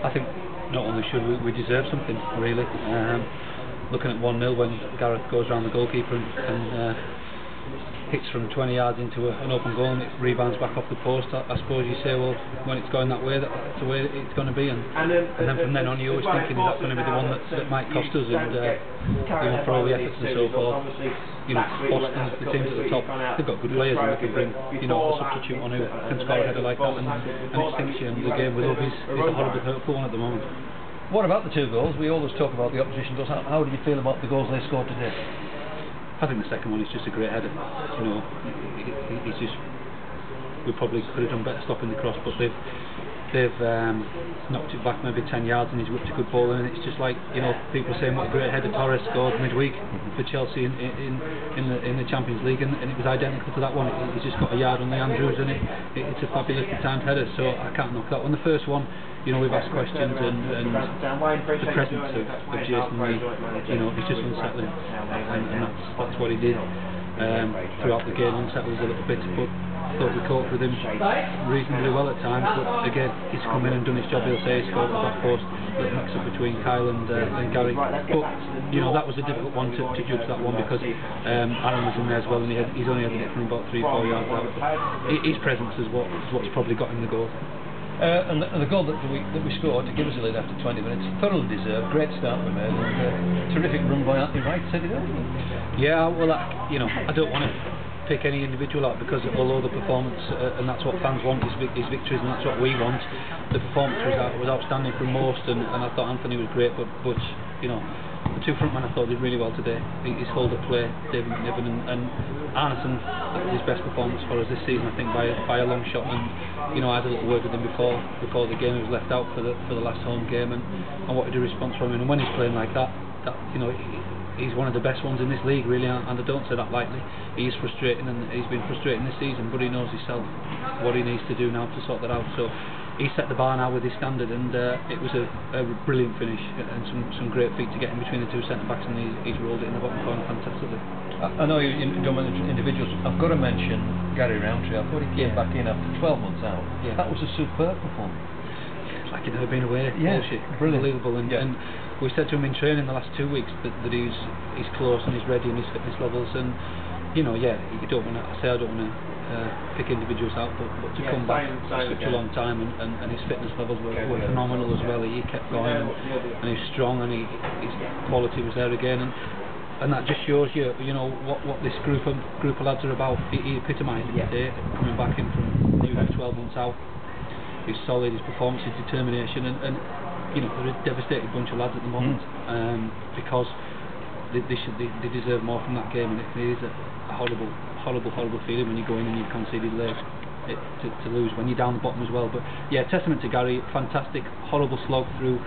I think not only should we deserve something, really. Looking at 1-0 when Gareth goes around the goalkeeper and hits from 20 yards into an open goal and it rebounds back off the post. I suppose you say, well, when it's going that way, that's the way it's going to be, and then from then on you're always thinking, is that going to be the one that might cost us? And for all the efforts and so forth, Boston, the teams at the top, they've got good players and they can bring a substitute on who can score a header like that, and it stinks you. And the game with us is a horrible, hurtful one at the moment. What about the 2 goals? We always talk about the opposition goals. How do you feel about the goals they scored today? I think the second one is just a great header. He's just, we probably could have done better stopping the cross, but they've knocked it back maybe 10 yards and he's whipped a good ball in, and it's just like, people saying what a great header Torres scored midweek for Chelsea in the Champions League, and it was identical to that one. He's just got a yard on the Andrews, and it's a fabulous timed header, so I can't knock that one. The first one, we've asked questions, and the presence of Jason Lee, he's just unsettling, and that's what he did throughout the game. Unsettled us a little bit, but I thought we coped with him reasonably well at times. But again, he's come in and done his job. He'll say he scored at the back post, little mix up between Kyle and Gary. But that was a difficult one to judge, that one, because Aaron was in there as well, and he's only had it from about 3-4 yards out. But his presence is what's probably got him the goal. And the goal that we scored to give us a lead after 20 minutes, thoroughly deserved. Great start we made, and terrific run by Anthony Wright, said it all. Yeah, well, I don't want to pick any individual out, because although the performance, and that's what fans want, is victories, and that's what we want, the performance was outstanding from most, and I thought Anthony was great, but the 2 front men I thought did really well today. His hold-up play, David McNiven, and Arneson, his best performance for us this season, I think, by a long shot. And I had a little word with him before the game. He was left out for the last home game, and I wanted a response from him. And when he's playing like that, he's one of the best ones in this league, really, and I don't say that lightly. He is frustrating, and he's been frustrating this season, but he knows himself what he needs to do now to sort that out. So he set the bar now with his standard, and it was a brilliant finish, and some great feet to get in between the 2 centre-backs, and he's rolled it in the bottom corner fantastically. I know you don't mention individuals. I've got to mention Gary Roundtree. I thought he came back in after 12 months out. Yeah. That was a superb performance. It's like he'd never been away. Yeah, brilliant. Unbelievable. And we said to him in training the last 2 weeks that he's close and he's ready, and his fitness levels, and you don't want to. I don't want to pick individuals out, but to come back for such a long time, and his fitness levels were phenomenal as well. He kept going, and he was strong, and his quality was there again, and that just shows you, what this group of lads are about. He epitomised it today, coming back in from 12 months out. He's solid, his performance, his determination, and they're a devastated bunch of lads at the moment, because they deserve more from that game, and it is a horrible feeling when you go in and you've conceded late to lose when you're down the bottom as well. But yeah, testament to Gary. Fantastic, horrible slog through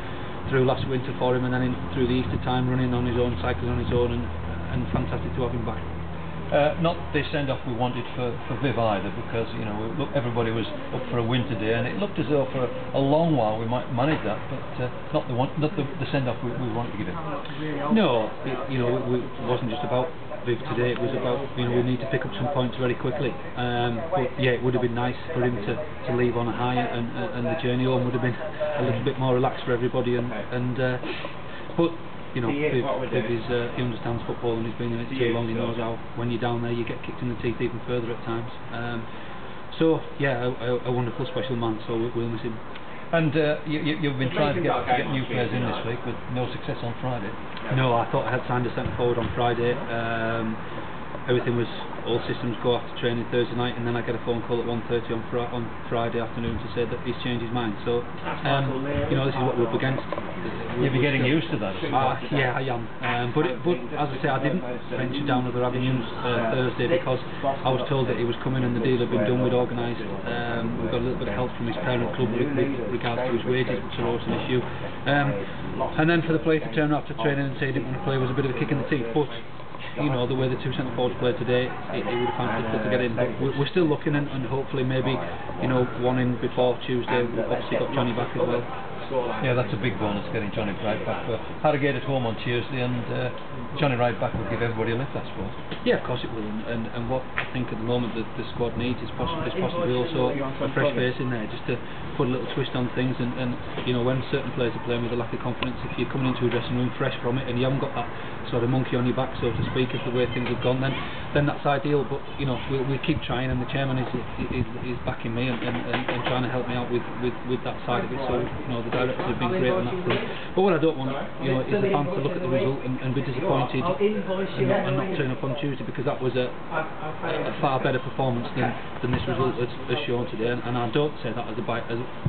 last winter for him, and then through the Easter time, running on his own, cycling on his own, and fantastic to have him back. Not the send-off we wanted for Viv either, because everybody was up for a win today, and it looked as though for a long while we might manage that, but not the send-off we wanted to give him. No, it wasn't just about Viv today. It was about we need to pick up some points very quickly. But yeah, it would have been nice for him to leave on a high, and the journey home would have been a little bit more relaxed for everybody. But Viv he understands football, and he's been in it too long. He knows how when you're down there you get kicked in the teeth even further at times. So yeah, a wonderful special man. So we'll miss him. And you've been trying to get new players in this week with no success on Friday. No, I thought I had signed a centre forward on Friday. Everything was all systems go after training Thursday night, and then I get a phone call at 1:30 on Friday afternoon to say that he's changed his mind. So this is what we're up against. You'll be getting used to that. Yeah, I am. But as I say, I didn't venture down other avenues Thursday, because I was told that he was coming and the deal had been done. We'd organised. We got a little bit of help from his parent club with regards to his wages, which are also an issue. And then for the player to turn after training and say he didn't want to play was a bit of a kick in the teeth. But the way the 2 centre forwards played today, it would have found it difficult to get in. But we're still looking, and hopefully maybe one in before Tuesday. We've obviously got Johnny back as well. Yeah, that's a big bonus, getting Johnny Wright back for Harrogate at home on Tuesday, and Johnny Wright back will give everybody a lift, I suppose. Yeah, of course it will, and what I think at the moment that the squad needs is possibly also a fresh face in there, just to put a little twist on things, and you know, when certain players are playing with a lack of confidence, if you're coming into a dressing room fresh from it and you haven't got that sort of monkey on your back, so to speak, of the way things have gone, then that's ideal. But you know, we keep trying, and the chairman is backing me and trying to help me out with that side of it. So you know, the directors have been great on that front. But what I don't want, you know, is the fans to look at the result and be disappointed and not turn up on Tuesday, because that was a far better performance than this result has shown today. And I don't say that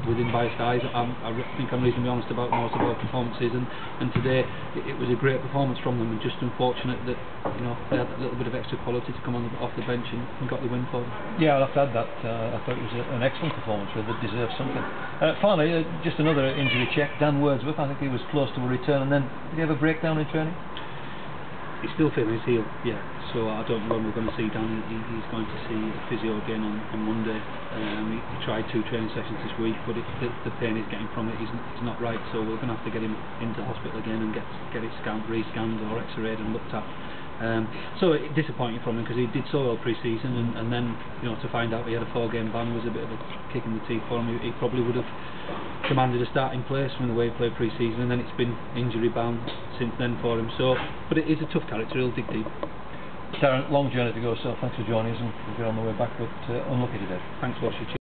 within biased eyes. I think I'm reasonably honest about most of our performances, and today it was a great performance from them, and just unfortunate that, you know, they had a little bit of extra quality to come off the bench and got the win for them. Yeah, I'll have to add that. I thought it was an excellent performance, where they deserved something. Finally, just another injury check. Dan Wordsworth, I think he was close to a return, and then did he have a breakdown in training? He's still feeling his heel, yeah. So I don't know when we're going to see Dan. He's going to see a physio again on Monday. He tried 2 training sessions this week, but the pain he's getting from it is not right. So we're going to have to get him into hospital again and get it re-scanned or X-rayed and looked at. So disappointing from him, because he did so well pre-season, and then, you know, to find out he had a 4-game ban was a bit of a kick in the teeth for him. He probably would have commanded a starting place from the way he played pre-season, and then it's been injury bound since then for him. So, but it is a tough character. He'll dig deep. Darren, long journey to go, so thanks for joining us, and we'll get on the way back, but unlucky today. Thanks for watching.